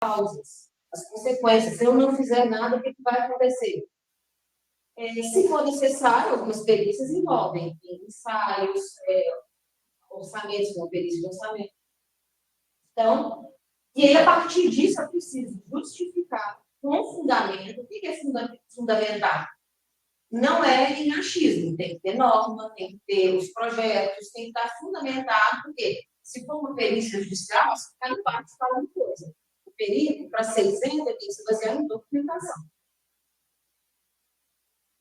causas, as consequências. Se eu não fizer nada, o que vai acontecer? Se for necessário, algumas perícias envolvem ensaios, orçamentos, uma perícia de orçamento. Então, e aí, a partir disso, eu preciso justificar com fundamento. O que é fundamentar? Não é em achismo, tem que ter norma, tem que ter os projetos, tem que estar fundamentado, porque se for uma perícia judicial, cada parte fala uma coisa. O perito, para ser isento, tem que se basear em documentação.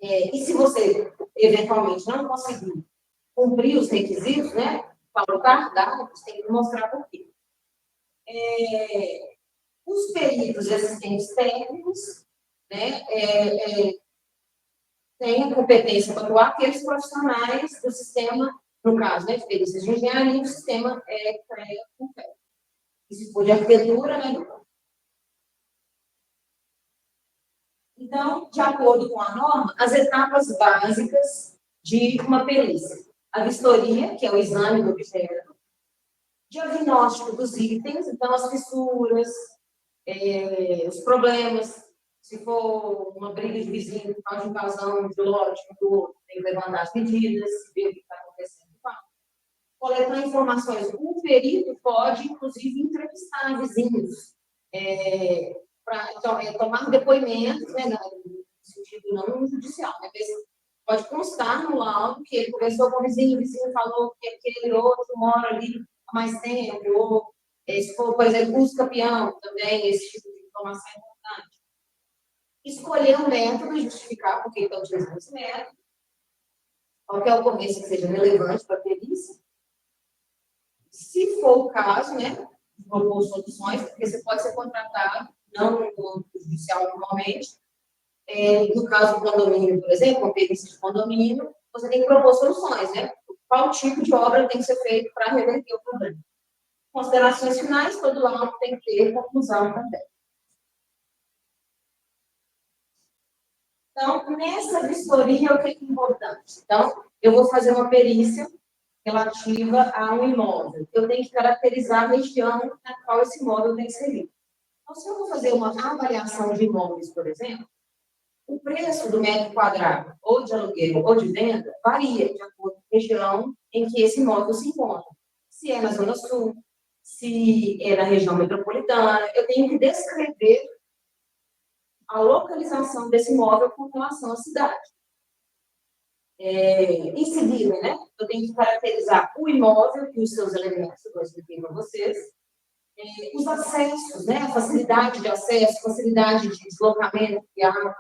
E se você, eventualmente, não conseguir cumprir os requisitos, né, pautar dados, tem que mostrar por quê. Os peritos e assistentes técnicos, né, têm a competência para atuar aqueles profissionais do sistema, no caso, né, de perícias de engenharia, o sistema CREA-CONFER. E se for de arquitetura, né, então, de acordo com a norma, as etapas básicas de uma perícia. A vistoria, que é o exame do objeto, diagnóstico dos itens, então as fissuras, os problemas, se for uma briga de vizinho que faz invasão de lote do outro, tem que levantar as medidas, ver o que está acontecendo. Coletar informações. O perito pode, inclusive, entrevistar vizinhos, para tomar depoimentos, né, no sentido não judicial, né, pode constar no laudo que ele conversou com o vizinho falou que aquele outro mora ali há mais tempo, ou se for, por exemplo, uso campeão, também, esse tipo de informação é importante. Escolher um método e justificar por que está utilizando esse método, qualquer ocorrência que seja relevante para a perícia. Se for o caso, né, propor soluções, porque você pode ser contratado, não no judicial normalmente. No caso do condomínio, por exemplo, uma perícia de condomínio, você tem que propor soluções, né? Qual tipo de obra tem que ser feito para reverter o problema. Considerações finais, todo laudo tem que ter conclusão também. Então, nessa vistoria, o que é importante? Então, eu vou fazer uma perícia relativa a um imóvel. Eu tenho que caracterizar a região na qual esse imóvel tem inserido. Então, se eu vou fazer uma avaliação de imóveis, por exemplo, o preço do metro quadrado, ou de aluguel ou de venda, varia de acordo com a região em que esse imóvel se encontra. Se é na Zona Sul, se é na região metropolitana, eu tenho que descrever a localização desse imóvel com relação à cidade. Em seguida, né, eu tenho que caracterizar o imóvel e os seus elementos, que eu expliquei para vocês, os acessos, né, a facilidade de acesso, facilidade de deslocamento que há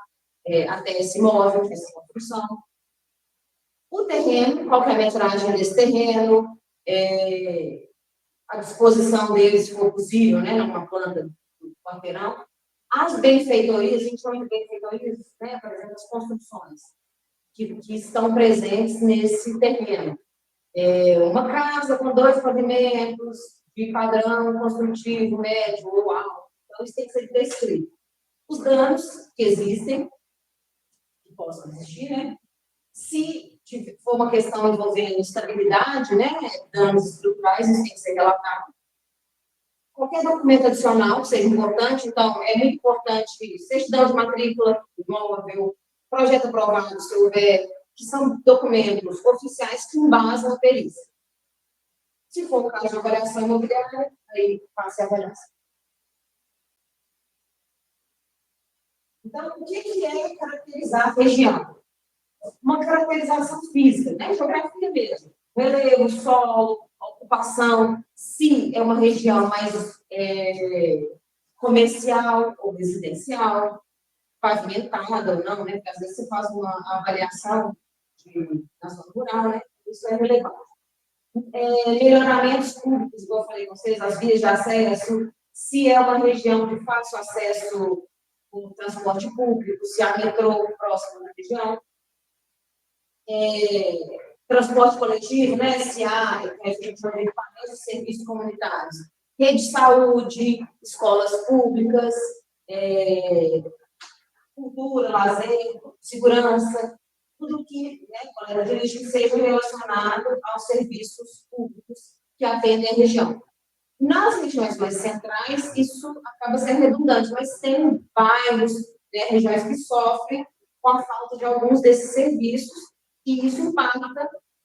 até esse imóvel, essa construção. O terreno, qual é a metragem desse terreno, a disposição dele, se for possível, né, numa planta do quarteirão. As benfeitorias, a gente chama de benfeitorias, né, por exemplo, as construções que estão presentes nesse terreno. Uma casa com 2 pavimentos, de padrão construtivo, médio ou alto. Então, isso tem que ser descrito. Os danos que existem, que possam existir, né? Se for uma questão envolvendo estabilidade, né, danos estruturais, isso tem que ser relatado. Qualquer documento adicional que seja importante, então, é muito importante certidão de matrícula, imóvel, projeto aprovado, se houver, que são documentos oficiais que embasam a perícia. Se for o caso de avaliação imobiliária, aí passe a avaliação. Então, o que é caracterizar a região? Uma caracterização física, né? Geografia mesmo. Relevo, solo, ocupação, se é uma região mais comercial ou residencial, pavimentada ou não, né? Porque às vezes você faz uma avaliação na zona rural, né? Isso é relevante. Melhoramentos públicos, como eu falei com vocês, as vias de acesso, se é uma região de fácil acesso com transporte público, se há metrô próximo da região. Transporte coletivo, né? Se há os serviços comunitários, rede de saúde, escolas públicas, cultura, lazer, segurança, tudo que, né, coleta de lixo seja relacionado aos serviços públicos que atendem a região. Nas regiões mais centrais, isso acaba sendo redundante, mas tem bairros, né, regiões que sofrem com a falta de alguns desses serviços, e isso impacta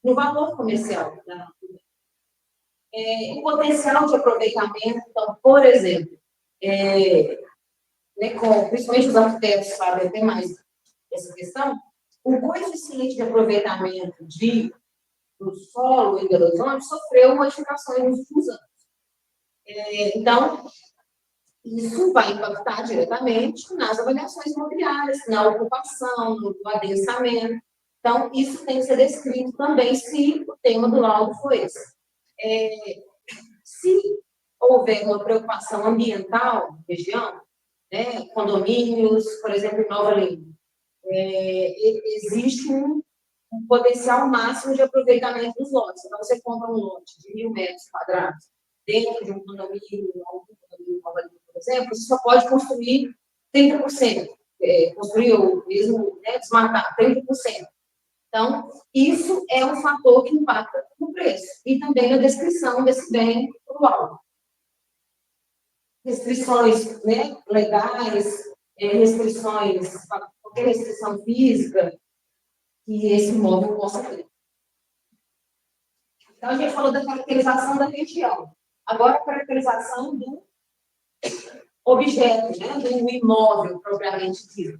no valor comercial da natureza. O potencial de aproveitamento, então, por exemplo, né, principalmente os arquitetos sabem até mais essa questão, o coeficiente de aproveitamento do solo em Belo Horizonte sofreu modificações nos últimos anos. Então, isso vai impactar diretamente nas avaliações imobiliárias, na ocupação, no adensamento. Então, isso tem que ser descrito também se o tema do laudo for esse. Se houver uma preocupação ambiental na região, né, condomínios, por exemplo, em Nova Lima, existe um potencial máximo de aproveitamento dos lotes. Então, você compra um lote de 1.000 metros quadrados dentro de um condomínio, por exemplo, você só pode construir 30%. Construir ou mesmo, né, desmatar 30%. Então, isso é um fator que impacta no preço e também na descrição desse bem para o alvo. Restrições, né, legais, restrições, qualquer restrição física que esse imóvel possa ter. Então, a gente falou da caracterização da região. Agora, a caracterização do objeto, né, do imóvel propriamente dito.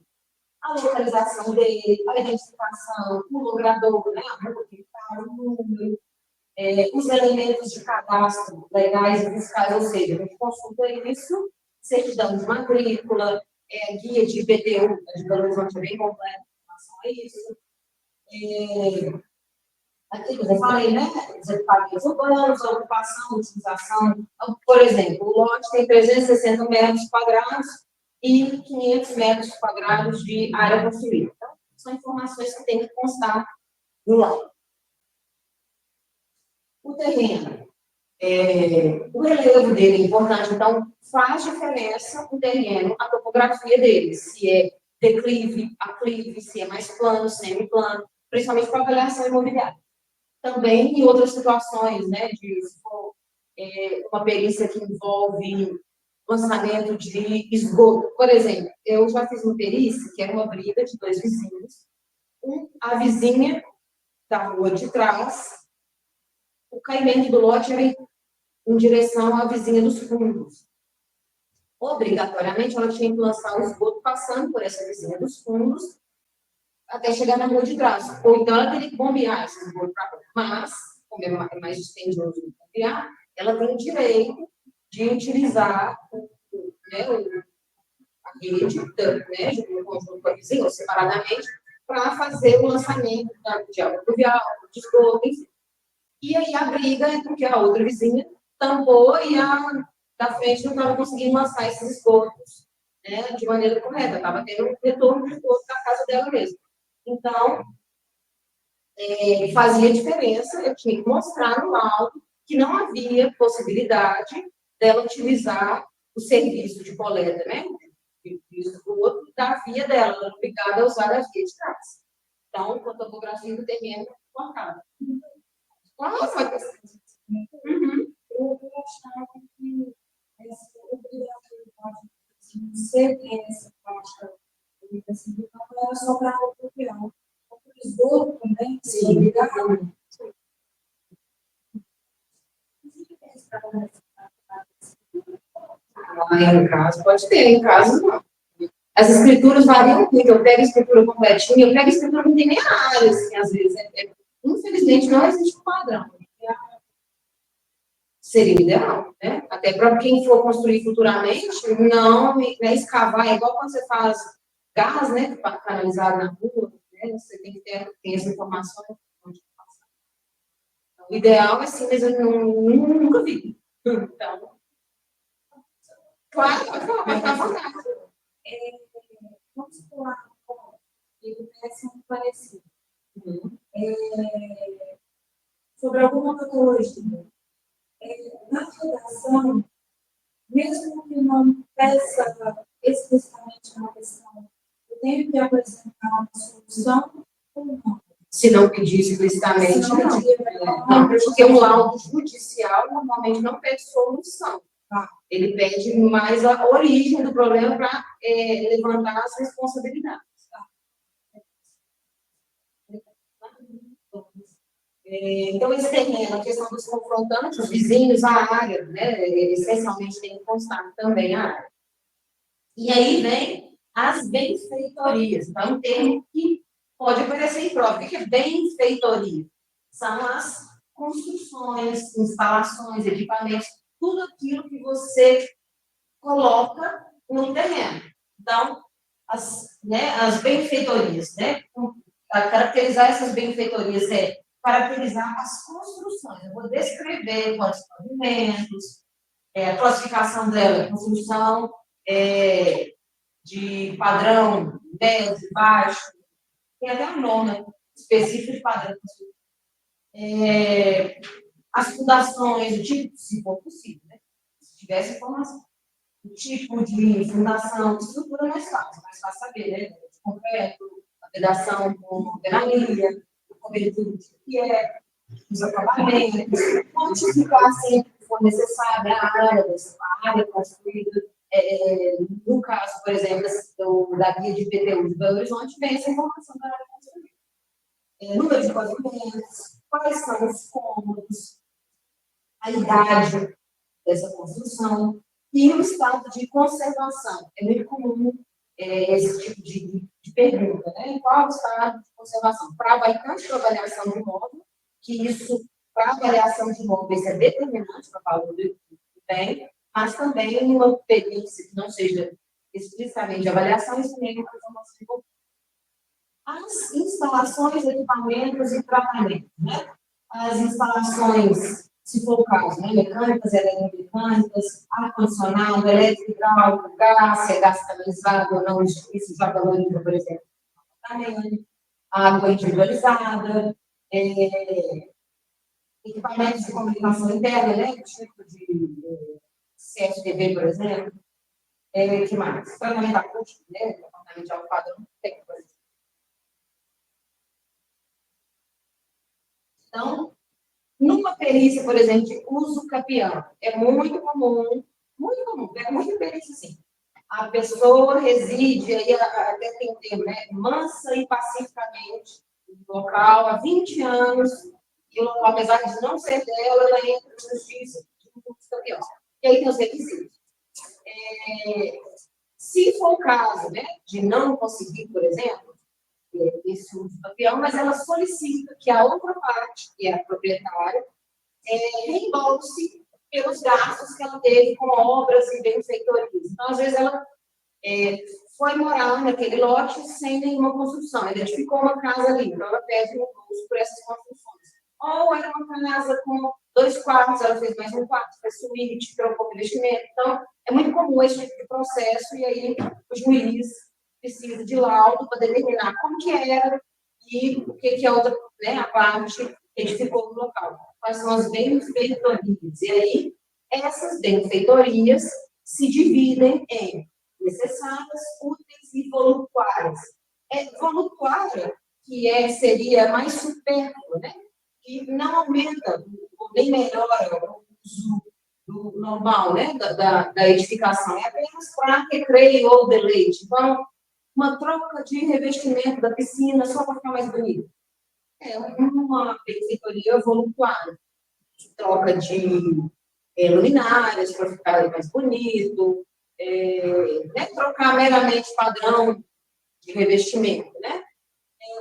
A localização dele, a identificação, o logrador, né, a rua que está, o número, os elementos de cadastro legais e fiscais, ou seja, a gente consulta isso, certidão de matrícula, guia de IPTU, de Belo Horizonte é bem completa em relação a isso. Aquilo que eu falei, né? Os equipamentos urbanos, a ocupação, a utilização. Então, por exemplo, o lote tem 360 metros quadrados e 500 metros quadrados de área construída. Então, são informações que têm que constar no laudo. O terreno. O relevo dele é importante, então faz diferença o terreno, a topografia dele, se é declive, aclive, se é mais plano, semiplano, principalmente para avaliação imobiliária. Também em outras situações, né, de se for, uma perícia que envolve lançamento de esgoto. Por exemplo, eu já fiz uma perícia que era uma briga de dois vizinhos. A vizinha da rua de trás, o caimento do lote era em direção à vizinha dos fundos. Obrigatoriamente, ela tinha que lançar o esgoto passando por essa vizinha dos fundos até chegar na rua de trás. Ou então ela teria que bombear esse esgoto para fora. Mas, como é mais dispendioso de bombear, ela tem o direito de utilizar a rede, né, de um conjunto com a vizinha, ou separadamente, para fazer o lançamento de água pluvial, de esgoto, enfim. E aí a briga é porque a outra vizinha tampou e a da frente não estava conseguindo lançar esses esgotos, né, de maneira correta, estava tendo um retorno de esgoto da casa dela mesmo. Então, fazia diferença, eu tinha que mostrar no laudo que não havia possibilidade dela utilizar o serviço de coleta, né, de esgoto da via dela, ela era obrigada a usar a via de trás. Então, a topografia do terreno cortada. Nossa, eu achava que essa obrigatoriedade de ser essa faixa não era só para a opinião. O esgoto também, se obrigado. Em caso, pode ter, em caso não. As escrituras variam muito, eu pego a escritura completinha, eu pego a escritura que não tem nem a área, assim, às vezes. Infelizmente, não existe um padrão. Seria ideal, né? Até para quem for construir futuramente, não, né, escavar, é igual quando você faz gás, né, canalizado na rua, né, você tem que ter essa informação. O ideal é sim, mas eu nunca vi. Então, claro, pode ficar à vontade. Vamos falar ele parece muito parecido. Sobre alguma patologia. Na redação, mesmo que não peça explicitamente uma questão, eu tenho que apresentar uma solução ou não? Se não pedir explicitamente, não. Não, porque o laudo judicial normalmente não pede solução. Ele pede mais a origem do problema para levantar as responsabilidades. Então, esse terreno, a questão dos confrontantes, os vizinhos, a área, né, essencialmente tem que constar também a área. E aí vem as benfeitorias. Então, um termo que pode aparecer em prova. O que é benfeitoria? São as construções, instalações, equipamentos, tudo aquilo que você coloca no terreno. Então, as benfeitorias, né? Caracterizar essas benfeitorias é caracterizar as construções. Eu vou descrever quais pavimentos, a classificação dela, construção de padrão médio, baixo, tem até um nome específico de padrão. As fundações, o tipo, se for possível, né? Se tivesse informação. O tipo de fundação, estrutura mais fácil saber, né? De concreto, a vedação com verania, cobertura de que os acabamentos, quantificar sempre que for necessário a área construída. No caso, por exemplo, da guia de IPTU de Belo Horizonte, vem essa informação da área construída. Número de pavimentos, quais são os cômodos, a idade dessa construção e o estado de conservação. É muito comum esse tipo de pergunta, né? Qual o estado de conservação? Tanto para avaliação de imóvel, que isso, para avaliação de imóveis, é determinante para o valor do bem, mas também uma perícia que não seja explicitamente de avaliação, isso também é uma informação importante. As instalações, equipamentos e tratamentos, né? As instalações, se for o caso, né? Mecânicas, eletromecânicas, ar-condicionado, elétrico, hidráulico, gás, se é gás canalizado ou não, isso já valoriza, por exemplo, também, água individualizada, equipamentos de comunicação interna, né? Tipo de CFTV, por exemplo. Que mais? Tratamento acústico, né? Tratamento de alto padrão, tem, por exemplo. Então, numa perícia, por exemplo, de uso capião, é muito comum, é muita perícia, sim. A pessoa reside, aí até tem um termo, né? Mansa e pacificamente no local há 20 anos, e o local, apesar de não ser dela, ela entra na justiça de uso capião. E aí tem os requisitos. Se for o caso, né, de não conseguir, por exemplo, esse uso capião, mas ela solicita que a outra parte, que é a proprietária, reembolse pelos gastos que ela teve com obras e benfeitorias. Então, às vezes, ela foi morar naquele lote sem nenhuma construção, identificou uma casa ali, então ela pede reembolso por essas construções. Ou era uma casa com 2 quartos, ela fez mais um quarto, fez suíte, trocou o investimento. Então, é muito comum esse tipo de processo, e aí o juiz precisa de laudo para determinar como que era e o que a outra, né, a parte edificou no local. Quais são as benfeitorias? E aí, essas benfeitorias se dividem em necessárias, úteis e voluptuárias. Voluptuária, que seria mais supérflua, né? Que não aumenta, nem melhora o uso do normal, né? da edificação. É apenas para recreio ou deleite. Então, uma troca de revestimento da piscina só para ficar mais bonito. É uma benfeitoria voluptuária. Troca de luminárias para ficar mais bonito, né? Trocar meramente padrão de revestimento, né?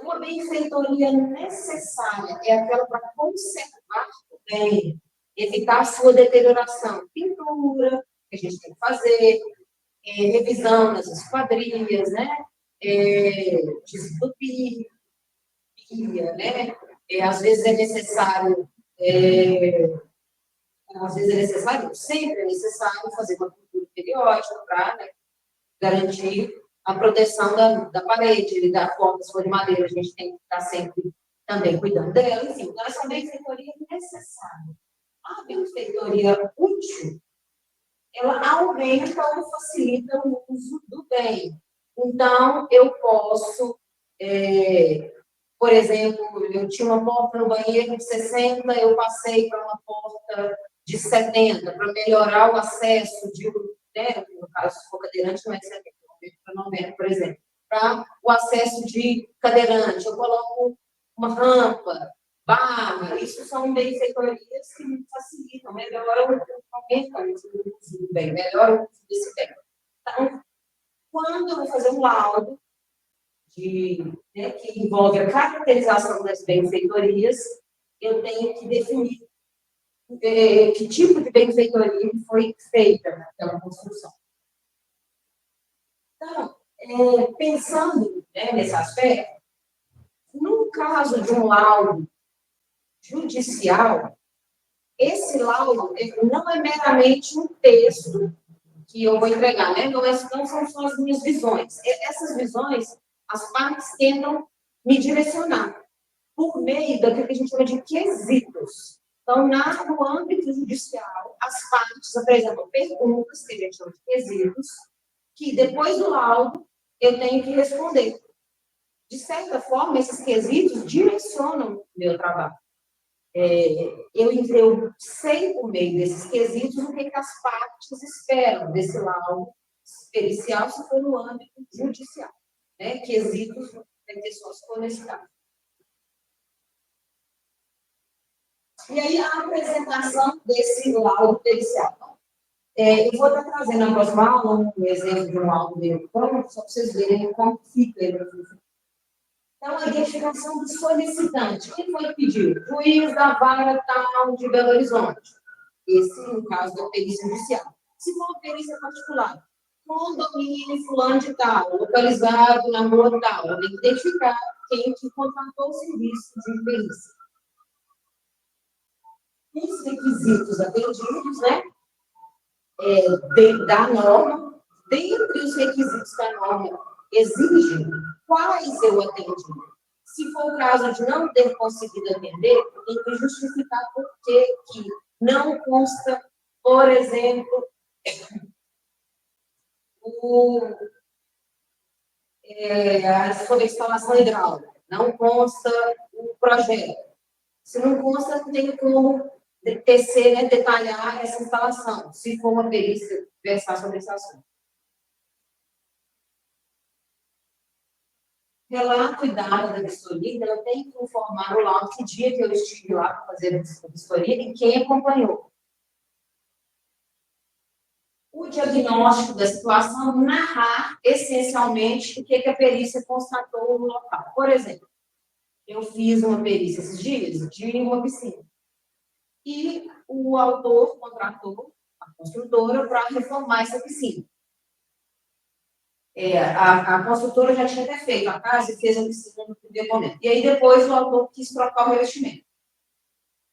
Uma benfeitoria necessária é aquela para conservar o bem, evitar a sua deterioração. Pintura, que a gente tem que fazer, revisão das esquadrias, né? Desentupir, né? Às vezes é necessário, sempre é necessário fazer uma pintura periódica para, né, garantir a proteção da parede, lidar com as folhas de madeira, a gente tem que estar sempre também cuidando dela. Enfim, então, essa benfeitoria é necessária. A benfeitoria útil, ela aumenta ou facilita o uso do bem. Então, eu posso, Por exemplo, eu tinha uma porta no banheiro de 60, eu passei para uma porta de 70, para melhorar o acesso de, né, no caso, se for cadeirante, não é de 70, para 90, por exemplo. Para o acesso de cadeirante, eu coloco uma rampa, barra, isso são benfeitorias que me facilitam, melhoram o uso do bem, melhoram o uso desse bem. Então, quando eu vou fazer um laudo, né, que envolve a caracterização das benfeitorias, eu tenho que definir que tipo de benfeitoria foi feita naquela construção. Então, pensando, né, nesse aspecto, no caso de um laudo judicial, esse laudo não é meramente um texto que eu vou entregar, né? Não são só as minhas visões. Essas visões, as partes tentam me direcionar por meio daquilo que a gente chama de quesitos. Então, no âmbito judicial, as partes apresentam perguntas, que a gente chama de quesitos, que depois do laudo eu tenho que responder. De certa forma, esses quesitos direcionam o meu trabalho. Eu sei, por meio desses quesitos, o que as partes esperam desse laudo pericial, se for no âmbito judicial. Né? Quesitos de pessoas conectadas. E aí, a apresentação desse laudo pericial. Eu vou estar trazendo na próxima aula um exemplo de um laudo meio pronto, só para vocês verem como fica ele. Então, a identificação do solicitante. Quem foi que pediu? Juiz da vara tal de Belo Horizonte. Esse, no caso da perícia judicial. Se for uma perícia particular, condomínio fulano de tal, localizado na rua tal, eu tenho que identificar quem que contratou o serviço de perícia. Os requisitos atendidos, né? Da norma, dentre os requisitos da norma, exigem quais eu atendi. Se for o caso de não ter conseguido atender, eu tenho que justificar por que não consta, por exemplo, sobre a instalação hidráulica, não consta o projeto. Se não consta, não tem como tecer, né, detalhar essa instalação, se for uma perícia versar sobre esse assunto. Relato e data da vistoria, ela tem que informar o laudo que dia que eu estive lá para fazer a vistoria e quem acompanhou. O diagnóstico da situação, narrar essencialmente o que a perícia constatou no local. Por exemplo, eu fiz uma perícia esses dias de uma piscina. E o autor contratou a construtora para reformar essa piscina. A construtora já tinha até feito a casa e fez a piscina no primeiro momento. E aí depois o autor quis trocar o revestimento.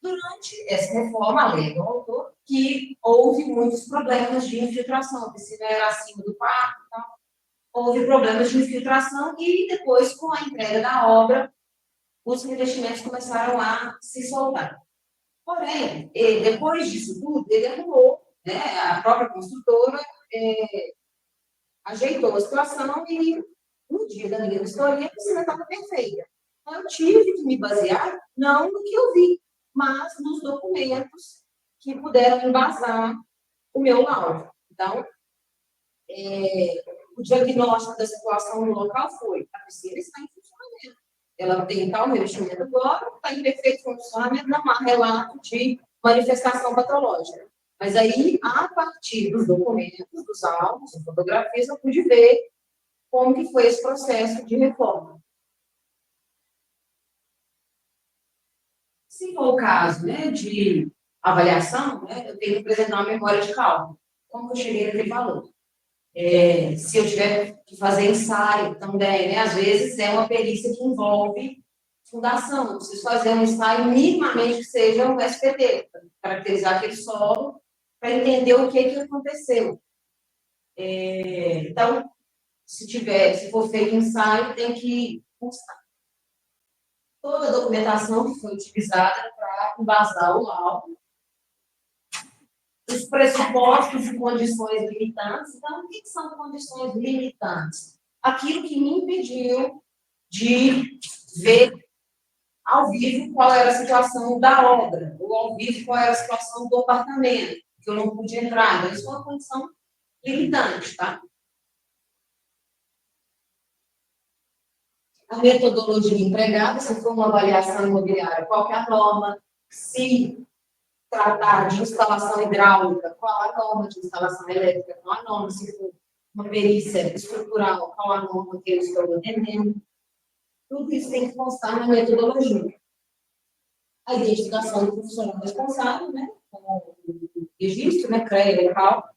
Durante essa reforma, alega o autor que houve muitos problemas de infiltração. A piscina era acima do quarto, então, houve problemas de infiltração e depois, com a entrega da obra, os revestimentos começaram a se soltar. Porém, depois disso tudo, ele arrumou, né, a própria construtora ajeitou a situação e, no dia da minha vistoria, a piscina estava perfeita. Então, eu tive que me basear, não no que eu vi, mas nos documentos que puderam embasar o meu laudo. Então, o diagnóstico da situação no local foi: a piscina está em funcionamento. Ela tem tal revestimento agora, está em perfeito funcionamento, não há relato de manifestação patológica. Mas aí, a partir dos documentos, dos autos, das fotografias, eu pude ver como que foi esse processo de reforma. Se for o caso, né, de avaliação, né, eu tenho que apresentar uma memória de cálculo. Como que eu cheguei naquele valor? Se eu tiver que fazer ensaio também, né, às vezes é uma perícia que envolve fundação. Eu preciso fazer um ensaio minimamente que seja um SPT, para caracterizar aquele solo, para entender o que aconteceu. Então, se for feito ensaio, tem que constar toda a documentação que foi utilizada para embasar o laudo, os pressupostos e condições limitantes. Então, o que são condições limitantes? Aquilo que me impediu de ver ao vivo qual era a situação da obra, ou ao vivo qual era a situação do apartamento, que eu não pude entrar. Então, isso é uma condição limitante, tá? A metodologia empregada, se for uma avaliação imobiliária, qual que é a norma? Se tratar de instalação hidráulica, qual a norma de instalação elétrica, qual a norma, se for uma perícia estrutural, qual a norma que eu estou atendendo. Tudo isso tem que constar na metodologia. A identificação do profissional responsável, né, com o registro, né, CREA e tal.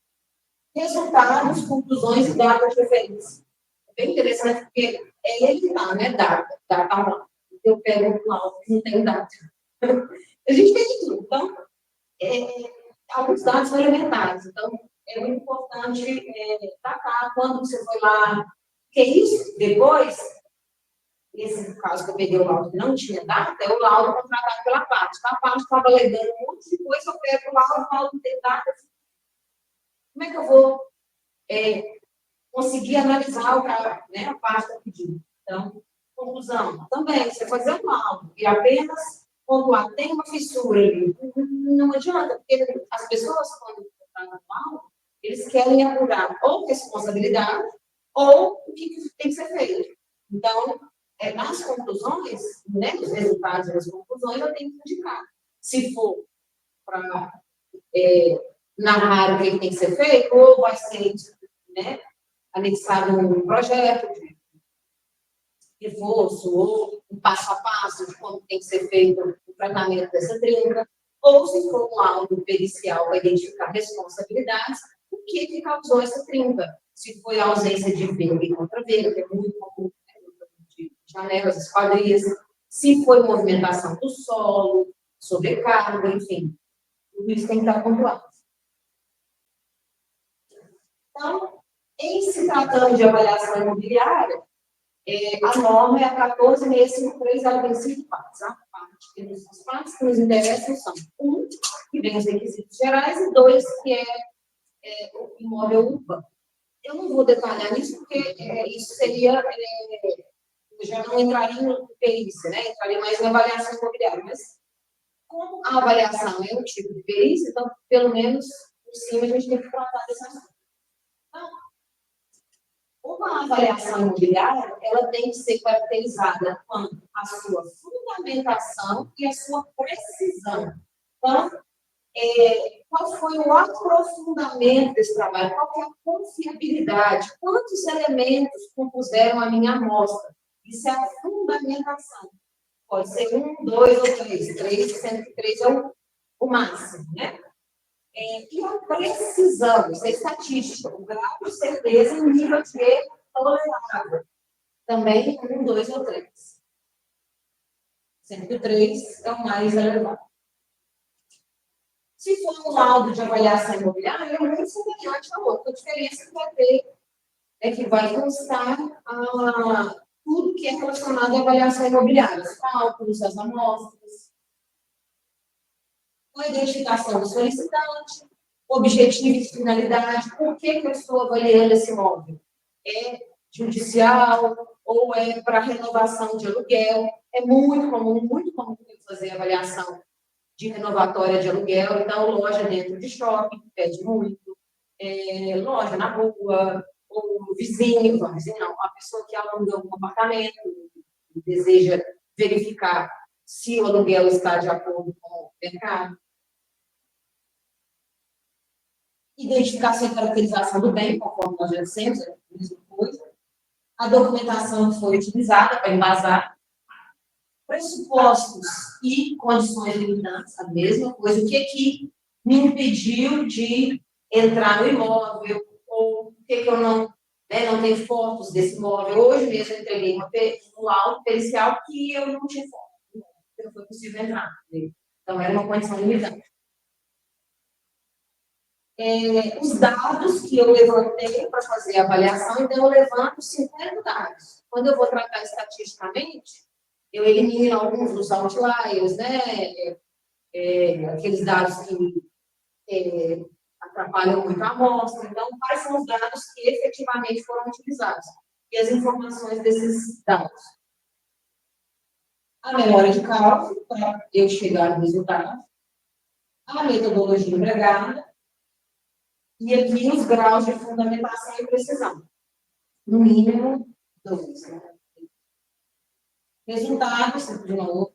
Resultados, conclusões e datas de referência. É bem interessante porque é ele que está, né, data lá. Eu pego o laudo que não tem data. A gente tem de tudo. Então, alguns dados são elementares. Então, é muito importante tratar quando você foi lá. Porque isso, depois, nesse caso que eu peguei o laudo que não tinha data, é o laudo contratado pela parte. A parte estava alegando um monte de coisa, eu pego o laudo não tem data. Como é que eu vou conseguir analisar o que né, a parte está pedindo? Então, conclusão. Também, você fazer um laudo e apenas pontuar, tem uma fissura ali. Não adianta, porque as pessoas, quando contratam um laudo, eles querem apurar ou responsabilidade ou o que tem que ser feito. Então, nas conclusões, né, os resultados das conclusões, eu tenho que indicar. Se for para narrar o que tem que ser feito, ou vai ser, né, anexado um projeto de reforço, ou um passo a passo de como tem que ser feito o tratamento dessa trinca, ou se for um laudo pericial para identificar responsabilidades, o que causou essa trinca. Se foi a ausência de verga e contra-verga, que é muito comum, de janelas, esquadrias, se foi movimentação do solo, sobrecarga, enfim, tudo isso tem que estar pontuado. Então, em se tratando de avaliação imobiliária, a norma é a 14.653, ela tem 5 partes. As partes que nos interessam são 1, que vem os requisitos gerais, e 2, que é o imóvel urbano. Eu não vou detalhar nisso, porque isso seria, já não entraria no perícia, né? Entraria mais na avaliação imobiliária, mas como a avaliação é um tipo de perícia, então, pelo menos, por cima, a gente tem que tratar desse assunto. Então, uma avaliação imobiliária, ela tem que ser caracterizada com a sua fundamentação e a sua precisão. Então, qual foi o aprofundamento desse trabalho? Qual que é a confiabilidade? Quantos elementos compuseram a minha amostra? Isso é a fundamentação. Pode ser 1, 2 ou 3. 3, sendo que 3 é o máximo, né? E a precisão, isso é estatística, o grau de certeza em nível de erro tolerável. Também 1, 2 ou 3. Sendo que o 3 é o mais elevado. Se for um laudo de avaliação imobiliária, é muito semelhante ao outro. A diferença que vai ter é que vai constar tudo que é relacionado à avaliação imobiliária, os cálculos, as amostras, a identificação do solicitante, objetivo e finalidade, por que eu estou avaliando esse imóvel? É judicial ou é para renovação de aluguel? É muito comum fazer avaliação de renovatória de aluguel, então loja dentro de shopping pede muito, loja na rua, ou vizinho, não, a pessoa que aluga um apartamento e deseja verificar se o aluguel está de acordo com o mercado. Identificação e caracterização do bem, conforme nós já dissemos, é a mesma coisa. A documentação que foi utilizada para embasar. Pressupostos e condições limitantes, a mesma coisa. O que me impediu de entrar no imóvel, ou o que eu não tenho fotos desse imóvel. Hoje mesmo eu entreguei um laudo pericial que eu não tinha foto, não foi possível entrar. Então, era uma condição limitante. Os dados que eu levantei para fazer a avaliação, então eu levanto 50 dados. Quando eu vou tratar estatisticamente, eu elimino alguns dos outliers, né? Aqueles dados que atrapalham muito a amostra. Então, quais são os dados que efetivamente foram utilizados? E as informações desses dados. a memória de cálculo, para eu chegar no resultado, a metodologia empregada, e aqui os graus de fundamentação e precisão. No mínimo, 2. Né? Resultados, de novo.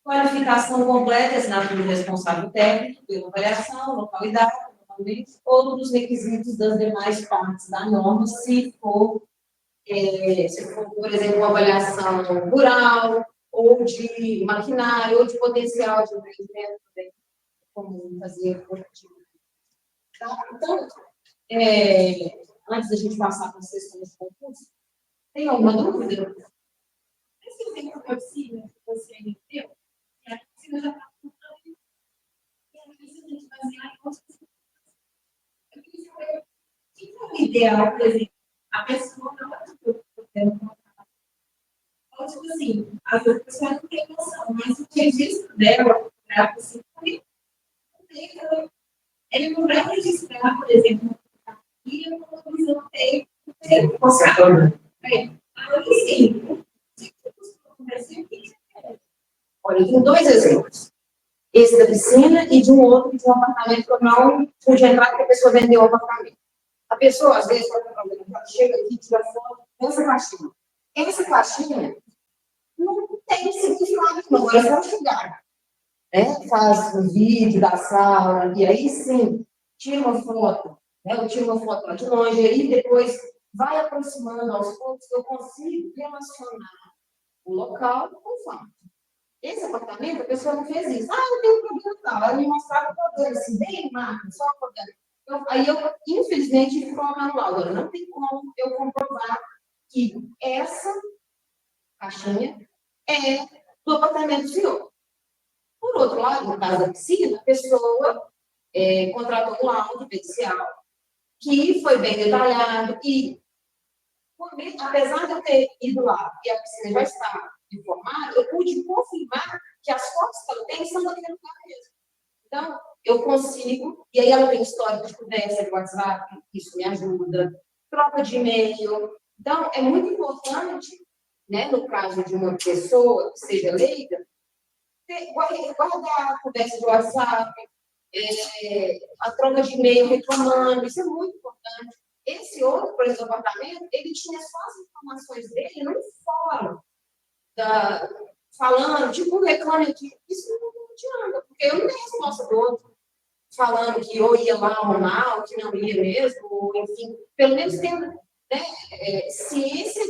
Qualificação completa, assinatura do responsável técnico, pela avaliação, localidade, outros requisitos das demais partes da norma, se for, por exemplo, uma avaliação rural, ou de maquinário, ou de potencial de empreendimento, também, como fazer positivo. Tá? Então, antes da gente passar para as questões de concurso, tem alguma dúvida? Esse exemplo da piscina que você deu, a piscina já está funcionando, e a gente basear em outras coisas. Eu queria saber o que é o ideal, por exemplo, a pessoa não é tipo assim, às vezes a pessoa não tem noção, mas o registro dela, para a piscina, ele não vai registrar, por exemplo, e eu não visão ter olha, tem 2 exemplos. Esse da piscina e de um outro de um apartamento que eu não pude entrar porque a pessoa vendeu o apartamento. A pessoa, às vezes, ela chega aqui e tira foto dessa caixinha. Essa caixinha não tem significado nenhum, agora é só chegar. Né? Faz um vídeo da sala, e aí sim, tira uma foto, né? Eu tiro uma foto lá de longe, e aí depois vai aproximando aos poucos, eu consigo relacionar o local com o fato. Esse apartamento, a pessoa não fez isso. Eu tenho um problema tal. Ela me mostrava o problema, assim, bem magro, só o problema. Aí eu, infelizmente, ficou manual. Agora, não tem como eu comprovar que essa caixinha é do apartamento do senhor. Por outro lado, no caso da piscina, a pessoa contratou um laudo pericial que foi bem detalhado e, apesar de eu ter ido lá e a piscina já está informada, eu pude confirmar que as fotos que ela tem são daquele lugar mesmo. Então, eu consigo, e aí ela tem história de conversa de WhatsApp, isso me ajuda, troca de e-mail. Então, é muito importante, né, no caso de uma pessoa que seja leiga, guardar a conversa de WhatsApp, a troca de e-mail reclamando, isso é muito importante. Esse outro, por exemplo, apartamento, ele tinha só as informações dele no fórum, falando, tipo, reclame aqui. Isso não adianta, porque eu não tenho resposta do outro, falando que eu ia lá arrumar, ou que não ia mesmo, ou, enfim, pelo menos tendo, né, ciência,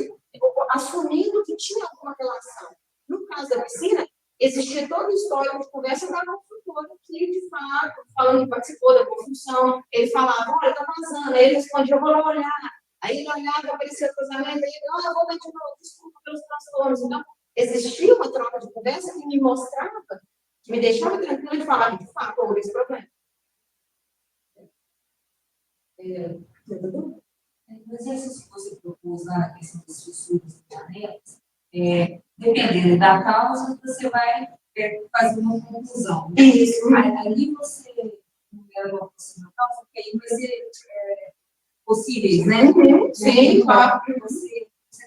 assumindo que tinha alguma relação. No caso da piscina, existia toda a história de conversa da construtora que, de fato, falando que participou da construção, ele falava, olha, está vazando, aí ele respondia, eu vou lá olhar. Aí ele olhava, aparecia o cruzamento, aí ele, eu vou ver de novo, desculpa pelos transtornos. Então, existia uma troca de conversa que me mostrava, que me deixava tranquila de falar, de fato, houve esse problema. Mas essas que você propôs na questão das fissuras e janelas, dependendo da causa, você vai fazer uma conclusão. Isso. Ali você numera uma possível causa, porque aí vai ser possíveis, né? Sim, claro. Você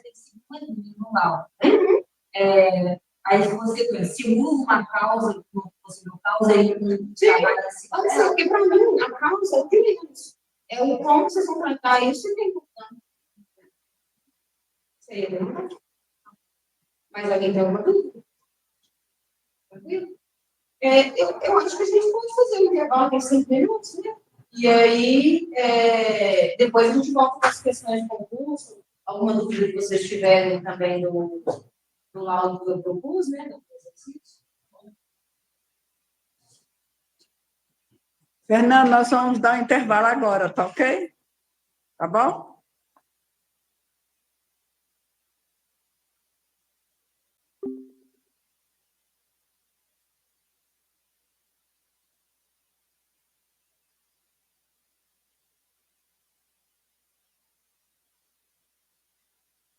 tem que seguir uma linha normal. Aí você simula uma causa, uma possível causa, aí trabalha assim. Porque para mim, a causa é isso. É o como vocês vão tratar isso que é importante. Mas alguém tem alguma dúvida? Tranquilo? Eu acho que a gente pode fazer um intervalo de 5 minutos, né? E aí, depois a gente volta com as questões de concurso, alguma dúvida que vocês tiverem também do laudo que eu propus, né? Do exercício. Fernando, nós vamos dar um intervalo agora, tá ok? Tá bom?